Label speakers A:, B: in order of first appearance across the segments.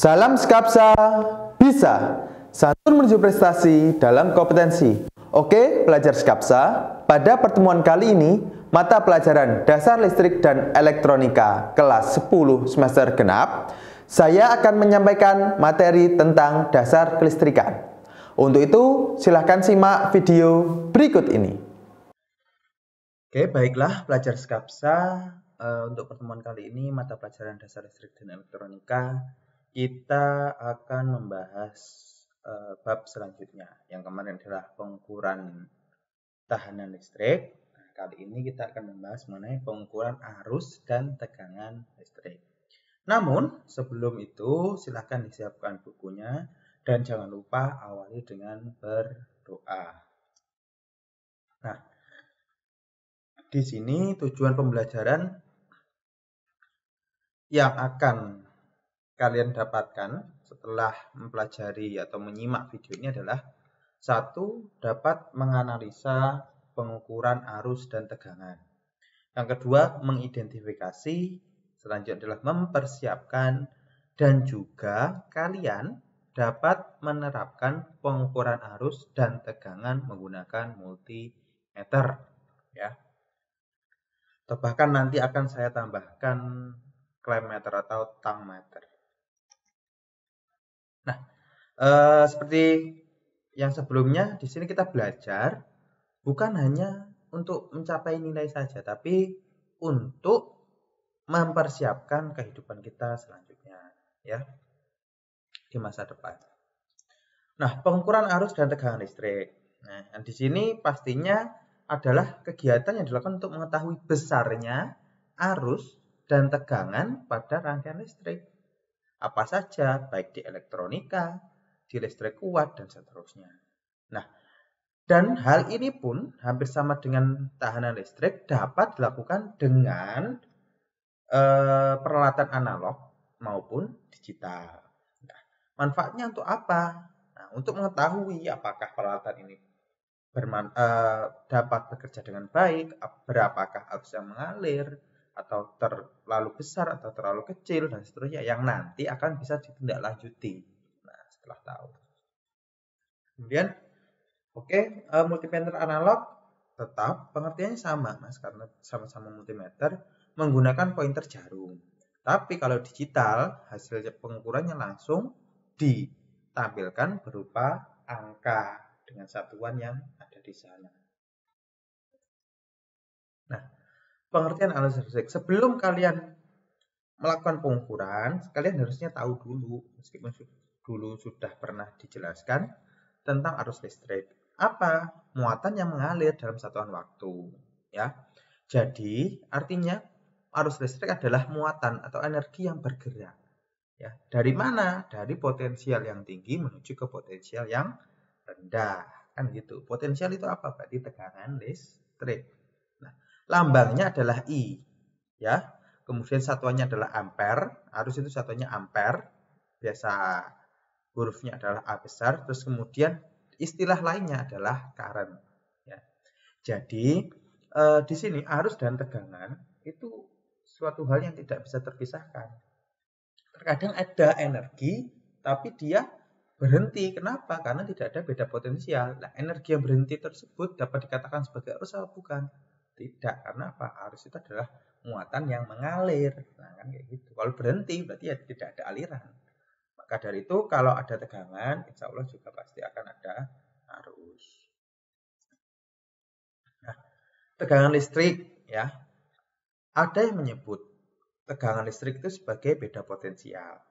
A: Salam Skapsa, bisa santun menuju prestasi dalam kompetensi. Oke, pelajar Skapsa, pada pertemuan kali ini, mata pelajaran Dasar Listrik dan Elektronika kelas 10 semester genap, saya akan menyampaikan materi tentang dasar kelistrikan. Untuk itu, silahkan simak video berikut ini. Oke, baiklah pelajar Skapsa, untuk pertemuan kali ini, mata pelajaran Dasar Listrik dan Elektronika, kita akan membahas bab selanjutnya. Yang kemarin adalah pengukuran tahanan listrik. Nah, kali ini kita akan membahas mengenai pengukuran arus dan tegangan listrik. Namun, sebelum itu silakan disiapkan bukunya dan jangan lupa awali dengan berdoa. Nah, di sini tujuan pembelajaran yang akan kalian dapatkan setelah mempelajari atau menyimak video ini adalah: 1. Dapat menganalisa pengukuran arus dan tegangan. Yang kedua, mengidentifikasi. Selanjutnya adalah mempersiapkan, dan juga kalian dapat menerapkan pengukuran arus dan tegangan menggunakan multimeter, ya. Atau bahkan nanti akan saya tambahkan clamp meter atau tang meter. Nah, seperti yang sebelumnya, di sini kita belajar bukan hanya untuk mencapai nilai saja, tapi untuk mempersiapkan kehidupan kita selanjutnya, ya, di masa depan. Nah, pengukuran arus dan tegangan listrik. Nah, di sini pastinya adalah kegiatan yang dilakukan untuk mengetahui besarnya arus dan tegangan pada rangkaian listrik. Apa saja, baik di elektronika, di listrik kuat, dan seterusnya. Nah, dan hal ini pun hampir sama dengan tahanan listrik dapat dilakukan dengan peralatan analog maupun digital. Nah, manfaatnya untuk apa? Nah, untuk mengetahui apakah peralatan ini dapat bekerja dengan baik, berapakah arus yang mengalir, atau terlalu besar atau terlalu kecil, dan seterusnya, yang nanti akan bisa ditindaklanjuti. Nah, setelah tahu. Kemudian, multimeter analog tetap pengertiannya sama, Mas, karena sama-sama multimeter menggunakan pointer jarum. Tapi kalau digital, hasil pengukurannya langsung ditampilkan berupa angka dengan satuan yang ada di sana. Nah, pengertian arus listrik. Sebelum kalian melakukan pengukuran, kalian harusnya tahu dulu, meskipun dulu sudah pernah dijelaskan tentang arus listrik. Apa? Muatan yang mengalir dalam satuan waktu, ya. Jadi, artinya arus listrik adalah muatan atau energi yang bergerak, ya. Dari mana? Dari potensial yang tinggi menuju ke potensial yang rendah, kan gitu. Potensial itu apa? Berarti tegangan listrik. Nah, lambangnya adalah I, ya. Kemudian satuannya adalah ampere. Arus itu satuannya ampere. Biasa hurufnya adalah A besar. Terus kemudian istilah lainnya adalah current, ya. Jadi di sini arus dan tegangan itu suatu hal yang tidak bisa terpisahkan. Terkadang ada energi tapi dia berhenti. Kenapa? Karena tidak ada beda potensial. Nah, energi yang berhenti tersebut dapat dikatakan sebagai arus atau bukan? Tidak, karena apa? Arus itu adalah muatan yang mengalir. Nah, kan kayak gitu. Kalau berhenti berarti ya tidak ada aliran. Maka dari itu kalau ada tegangan, insya Allah juga pasti akan ada arus. Nah, tegangan listrik, ya. Ada yang menyebut tegangan listrik itu sebagai beda potensial,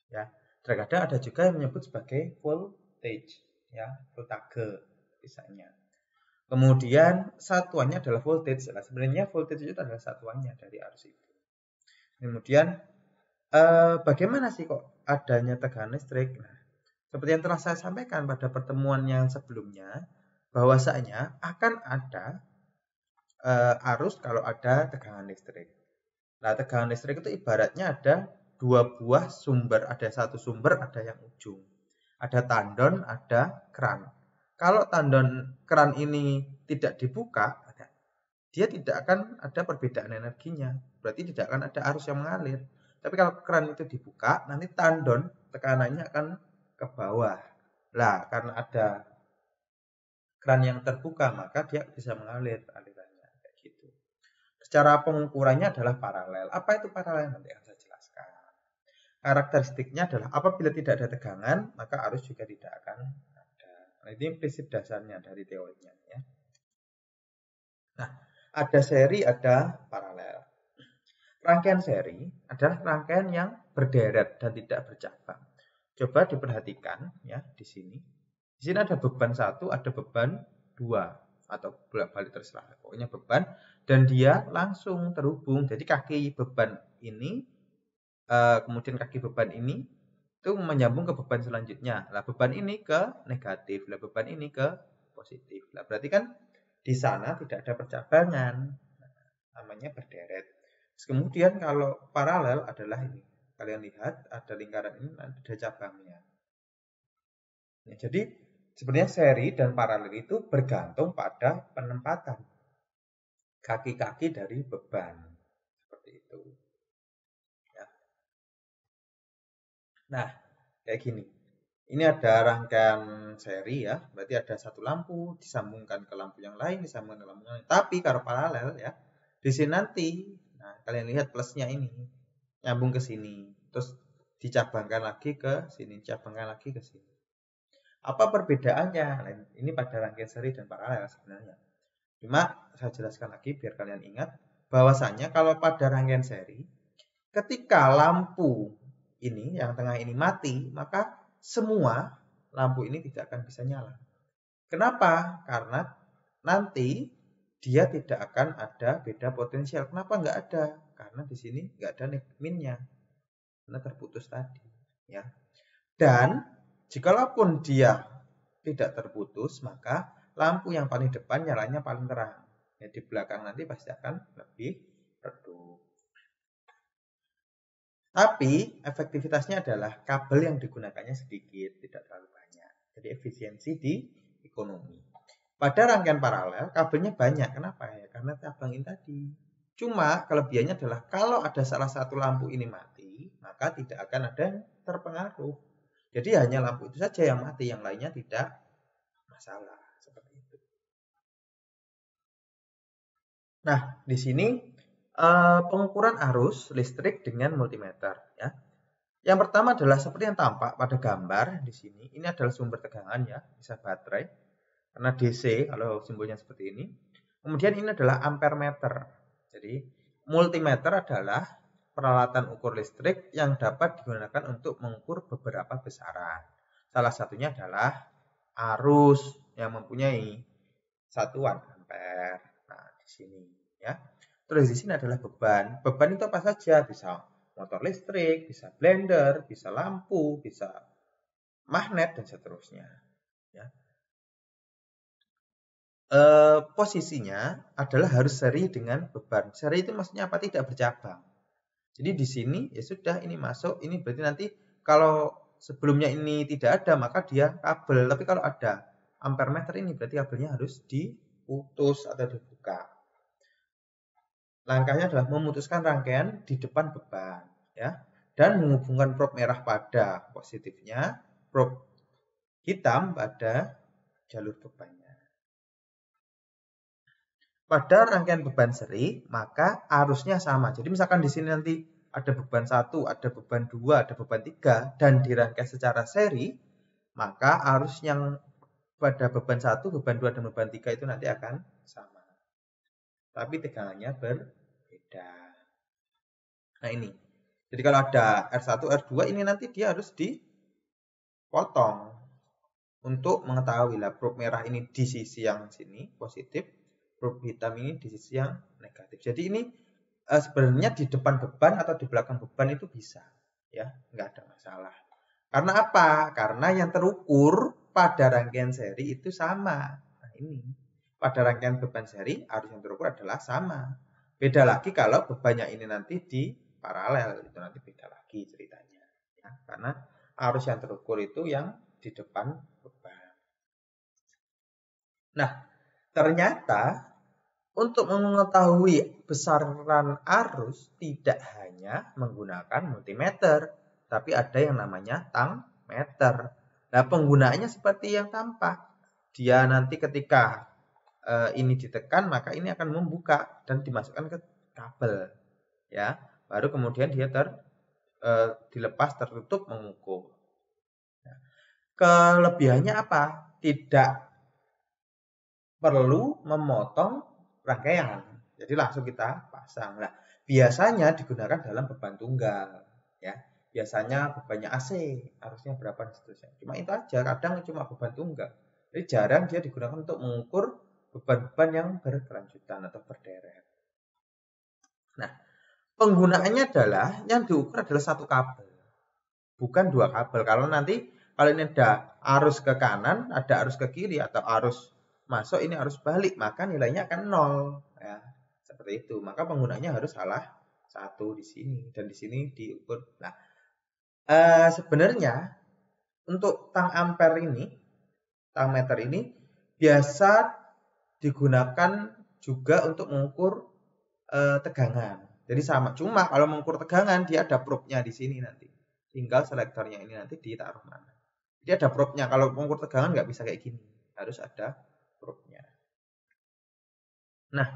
A: ya. Terkadang ada juga yang menyebut sebagai voltage, ya, voltage misalnya. Kemudian satuannya adalah voltage. Nah, sebenarnya voltage itu adalah satuannya dari arus itu. Kemudian bagaimana sih kok adanya tegangan listrik? Nah, seperti yang telah saya sampaikan pada pertemuan yang sebelumnya, bahwasanya akan ada arus kalau ada tegangan listrik. Nah, tegangan listrik itu ibaratnya ada dua buah sumber, ada satu sumber, ada yang ujung. Ada tandon, ada keran. Kalau tandon keran ini tidak dibuka, dia tidak akan ada perbedaan energinya. Berarti tidak akan ada arus yang mengalir. Tapi kalau keran itu dibuka, nanti tandon tekanannya akan ke bawah. Lah, karena ada keran yang terbuka, maka dia bisa mengalir alirannya kayak gitu. Secara pengukurannya adalah paralel. Apa itu paralel? Nanti akan saya jelaskan. Karakteristiknya adalah apabila tidak ada tegangan, maka arus juga tidak akan ada. Nah, ini prinsip dasarnya dari teorinya ya. Nah, ada seri, ada paralel. Rangkaian seri adalah rangkaian yang berderet dan tidak bercabang. Coba diperhatikan ya di sini. Di sini ada beban 1, ada beban 2 atau bolak-balik terserah. Pokoknya beban dan dia langsung terhubung. Jadi kaki beban ini kemudian kaki beban ini itu menyambung ke beban selanjutnya. Lah beban ini ke negatif, lah beban ini ke positif. Lah berarti kan di sana tidak ada percabangan. Namanya berderet. Terus kemudian kalau paralel adalah ini. Kalian lihat ada lingkaran ini ada cabangnya. Ya, jadi sebenarnya seri dan paralel itu bergantung pada penempatan kaki-kaki dari beban. Seperti itu. Ya. Nah, kayak gini. Ini ada rangkaian seri ya. Berarti ada satu lampu disambungkan ke lampu yang lain, disambungkan ke lampu yang lain. Tapi kalau paralel ya, di sini nanti, nah kalian lihat plusnya ini, nyambung ke sini. Terus dicabangkan lagi ke sini, dicabangkan lagi ke sini. Apa perbedaannya? Ini pada rangkaian seri dan paralel sebenarnya. Cuma saya jelaskan lagi biar kalian ingat bahwasanya kalau pada rangkaian seri, ketika lampu ini yang tengah ini mati, maka semua lampu ini tidak akan bisa nyala. Kenapa? Karena nanti dia tidak akan ada beda potensial. Kenapa nggak ada? Karena di sini nggak ada minnya, karena terputus tadi. Ya. Dan jikalaupun dia tidak terputus, maka lampu yang paling depan nyalanya paling terang. Ya, di belakang nanti pasti akan lebih redup. Tapi efektivitasnya adalah kabel yang digunakannya sedikit, tidak terlalu banyak. Jadi efisiensi di ekonomi. Pada rangkaian paralel, kabelnya banyak. Kenapa ya? Karena cabang ini tadi. Cuma kelebihannya adalah kalau ada salah satu lampu ini mati, maka tidak akan ada yang terpengaruh. Jadi hanya lampu itu saja yang mati, yang lainnya tidak masalah. Seperti itu. Nah, di sini pengukuran arus listrik dengan multimeter. Ya. Yang pertama adalah seperti yang tampak pada gambar di sini. Ini adalah sumber tegangan ya, bisa baterai. Karena DC kalau simbolnya seperti ini. Kemudian ini adalah ampere meter. Jadi multimeter adalah peralatan ukur listrik yang dapat digunakan untuk mengukur beberapa besaran. Salah satunya adalah arus yang mempunyai satuan ampere. Nah, di sini ya. Terus di sini adalah beban. Beban itu apa saja? Bisa motor listrik, bisa blender, bisa lampu, bisa magnet dan seterusnya. Ya. Posisinya adalah harus seri dengan beban. Seri itu maksudnya apa? Tidak bercabang. Jadi di sini ya sudah ini masuk, ini berarti nanti kalau sebelumnya ini tidak ada maka dia kabel. Tapi kalau ada ampere meter ini berarti kabelnya harus diputus atau dibuka. Langkahnya adalah memutuskan rangkaian di depan beban ya dan menghubungkan probe merah pada positifnya, probe hitam pada jalur bebannya. Pada rangkaian beban seri, maka arusnya sama. Jadi misalkan di sini nanti ada beban 1, ada beban 2, ada beban 3, dan dirangkai secara seri, maka arus yang pada beban 1, beban 2, dan beban 3 itu nanti akan sama. Tapi tegangannya berbeda. Nah ini. Jadi kalau ada R1, R2, ini nanti dia harus dipotong. Untuk mengetahui lah probe merah ini di sisi yang sini, positif, probe hitam ini di sisi yang negatif. Jadi ini sebenarnya di depan beban atau di belakang beban itu bisa, ya, nggak ada masalah. Karena apa? Karena yang terukur pada rangkaian seri itu sama. Nah ini, pada rangkaian beban seri arus yang terukur adalah sama. Beda lagi kalau bebannya ini nanti di paralel, itu nanti beda lagi ceritanya. Ya, karena arus yang terukur itu yang di depan beban. Nah, ternyata Untuk mengetahui besaran arus tidak hanya menggunakan multimeter, tapi ada yang namanya tangmeter. Nah, penggunaannya seperti yang tampak. Dia nanti ketika ini ditekan, maka ini akan membuka dan dimasukkan ke kabel, ya. Baru kemudian dia dilepas, tertutup, mengukur. Nah, kelebihannya apa? Tidak perlu memotong rangkaian. Jadi langsung kita pasang. Nah, biasanya digunakan dalam beban tunggal, ya. Biasanya bebannya AC, harusnya berapa dan seterusnya. Cuma itu aja, kadang cuma beban tunggal. Jadi jarang dia digunakan untuk mengukur beban-beban yang berkelanjutan atau berderet. Nah, penggunaannya adalah yang diukur adalah satu kabel, bukan dua kabel. Kalau ini ada arus ke kanan, ada arus ke kiri, atau arus masuk, ini arus balik, maka nilainya akan 0, ya. Seperti itu. Maka penggunaannya harus salah satu di sini dan di sini diukur. Nah, sebenarnya untuk tang ampere ini, tang meter ini biasa digunakan juga untuk mengukur tegangan. Jadi sama, cuma kalau mengukur tegangan dia ada probe-nya di sini nanti. Tinggal selektornya ini nanti ditaruh mana. Jadi ada probe-nya. Kalau mengukur tegangan nggak bisa kayak gini, harus ada probe-nya. Nah,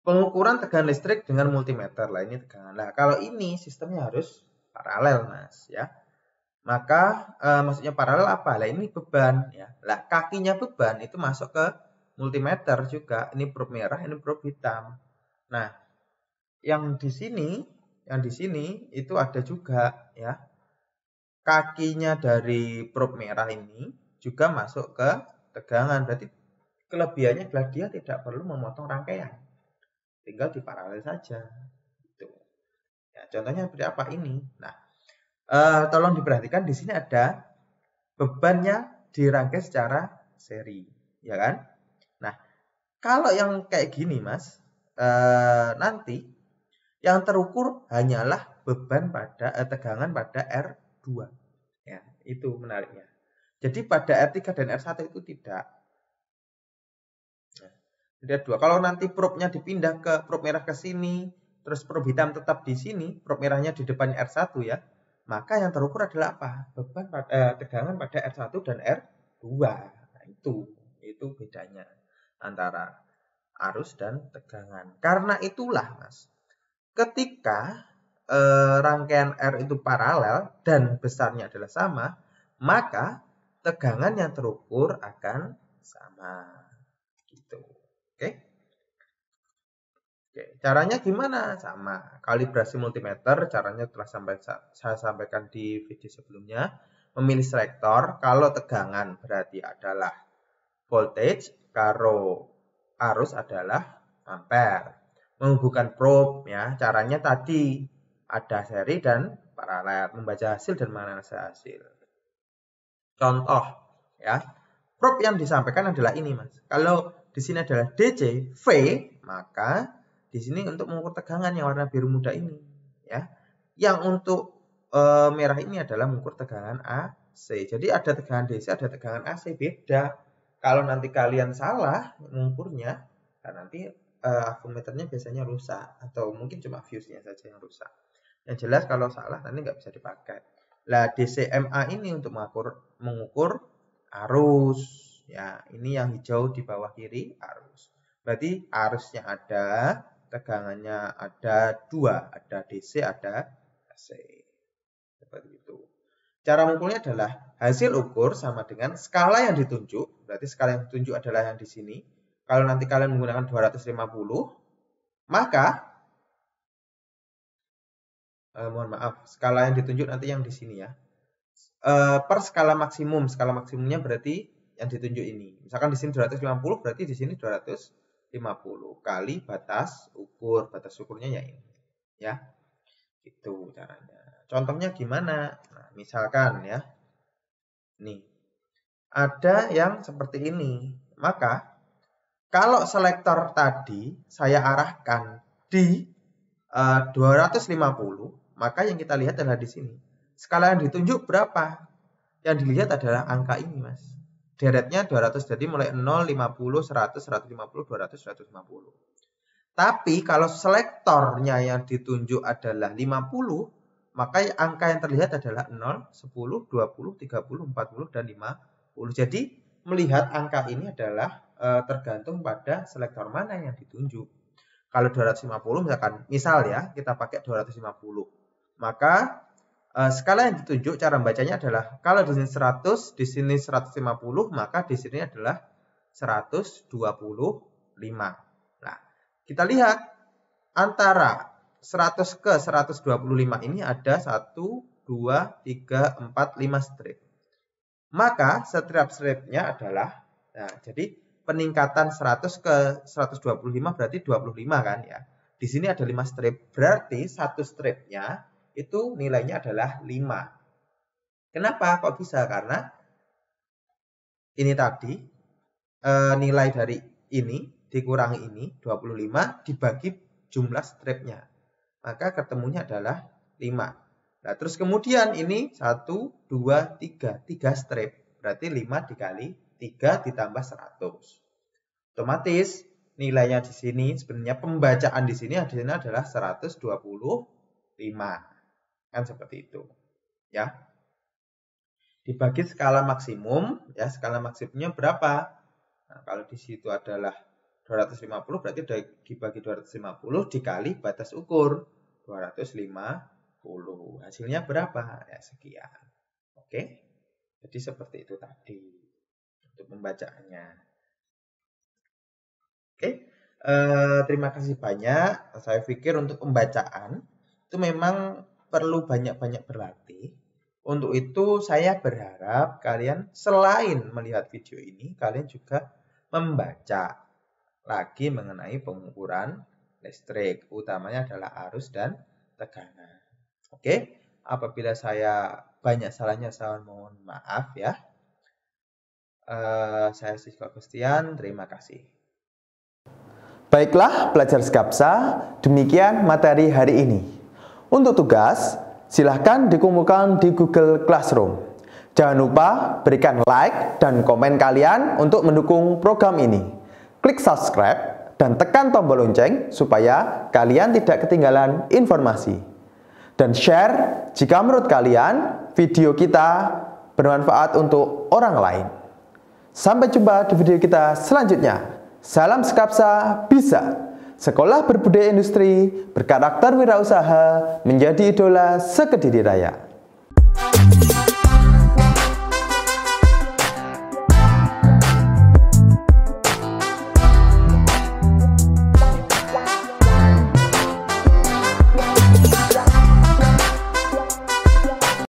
A: pengukuran tegangan listrik dengan multimeter lah, ini tegangan. Nah, kalau ini sistemnya harus paralel, Mas, ya. Maka maksudnya paralel apa? Lah ini beban, ya. Lah kakinya beban itu masuk ke multimeter juga. Ini probe merah, ini probe hitam. Nah, yang di sini itu ada juga, ya. Kakinya dari probe merah ini juga masuk ke tegangan. Berarti kelebihannya adalah dia tidak perlu memotong rangkaian, tinggal diparalel saja. Gitu. Ya, contohnya seperti apa ini? Nah, tolong diperhatikan di sini ada bebannya dirangkai secara seri, ya kan? Nah, kalau yang kayak gini, Mas, nanti yang terukur hanyalah beban pada tegangan pada R2. Ya, itu menariknya. Jadi pada R3 dan R1 itu tidak. Nah, jadi R2. Kalau nanti probe-nya dipindah ke probe merah ke sini, terus probe hitam tetap di sini, probe merahnya di depan R1, ya. Maka yang terukur adalah apa? Beban tegangan pada R1 dan R2. Nah, itu bedanya antara arus dan tegangan. Karena itulah, Mas, ketika rangkaian R itu paralel dan besarnya adalah sama, maka tegangan yang terukur akan sama. Gitu. Oke? Oke, caranya gimana? Sama. Kalibrasi multimeter, caranya telah saya sampaikan di video sebelumnya. Memilih selektor, kalau tegangan berarti adalah voltage, kalau arus adalah ampere. Menghubungkan probe, ya, caranya tadi ada seri dan paralel, membaca hasil dan menganalisa hasil. Contoh, ya, probe yang disampaikan adalah ini, Mas. Kalau di sini adalah DC V, maka di sini untuk mengukur tegangan yang warna biru muda ini, ya. Yang untuk merah ini adalah mengukur tegangan AC. Jadi ada tegangan DC, ada tegangan AC, beda. Kalau nanti kalian salah mengukurnya, nah nanti avometernya biasanya rusak, atau mungkin cuma fuse-nya saja yang rusak. Yang jelas kalau salah nanti nggak bisa dipakai. Lah DCMA ini untuk mengukur arus, ya. Ini yang hijau di bawah kiri, arus. Berarti arusnya ada, tegangannya ada dua, ada DC, ada AC. Seperti itu. Cara mengukurnya adalah hasil ukur sama dengan skala yang ditunjuk. Berarti skala yang ditunjuk adalah yang di sini. Kalau nanti kalian menggunakan 250, maka mohon maaf, skala yang ditunjuk nanti yang di sini, ya. Per skala maksimumnya berarti yang ditunjuk ini. Misalkan di sini 250, berarti di sini 250 kali batas ukurnya ya ini, ya. Itu caranya. Contohnya gimana? Nah, misalkan, ya, nih ada yang seperti ini. Maka kalau selektor tadi saya arahkan di 250, maka yang kita lihat adalah di sini. Skala yang ditunjuk berapa? Yang dilihat adalah angka ini, Mas. deretnya 200, jadi mulai 0, 50, 100, 150, 200, 150. Tapi kalau selektornya yang ditunjuk adalah 50, maka angka yang terlihat adalah 0, 10, 20, 30, 40, dan 50. Jadi melihat angka ini adalah tergantung pada selektor mana yang ditunjuk. Kalau 250 misalkan, misal ya, kita pakai 250. Maka skala yang ditunjuk cara membacanya adalah kalau di sini 100, di sini 150, maka di sini adalah 125. Nah, kita lihat antara 100 ke 125 ini ada 1, 2, 3, 4, 5 strip. Maka setiap stripnya adalah, nah jadi peningkatan 100 ke 125 berarti 25 kan ya. Di sini ada 5 strip, berarti satu stripnya itu nilainya adalah 5. Kenapa? Kok bisa? Karena ini tadi nilai dari ini dikurangi ini 25 dibagi jumlah stripnya, maka ketemunya adalah 5. Nah terus kemudian ini 1, 2, 3 strip, berarti 5 dikali 3 ditambah 100. Otomatis nilainya di sini sebenarnya pembacaan di sini adalah 125. Kan seperti itu. Ya. Dibagi skala maksimum, ya skala maksimumnya berapa? Nah, kalau di situ adalah 250 berarti dibagi 250 dikali batas ukur 250. Hasilnya berapa? Ya sekian. Oke. Jadi seperti itu tadi untuk pembacaannya. Oke. Terima kasih banyak. Saya pikir untuk pembacaan itu memang perlu banyak-banyak berlatih. Untuk itu saya berharap kalian selain melihat video ini, kalian juga membaca lagi mengenai pengukuran listrik, utamanya adalah arus dan tekanan. Oke, apabila saya banyak salahnya, saya mohon maaf ya. Saya Sisko Agustian, terima kasih.
B: Baiklah pelajar Skapsa, demikian materi hari ini. Untuk tugas, silahkan dikumpulkan di Google Classroom. Jangan lupa berikan like dan komen kalian untuk mendukung program ini. Klik subscribe dan tekan tombol lonceng supaya kalian tidak ketinggalan informasi. Dan share jika menurut kalian video kita bermanfaat untuk orang lain. Sampai jumpa di video kita selanjutnya. Salam Skapsa bisa. Sekolah berbudaya industri, berkarakter wirausaha, menjadi idola sekediri raya.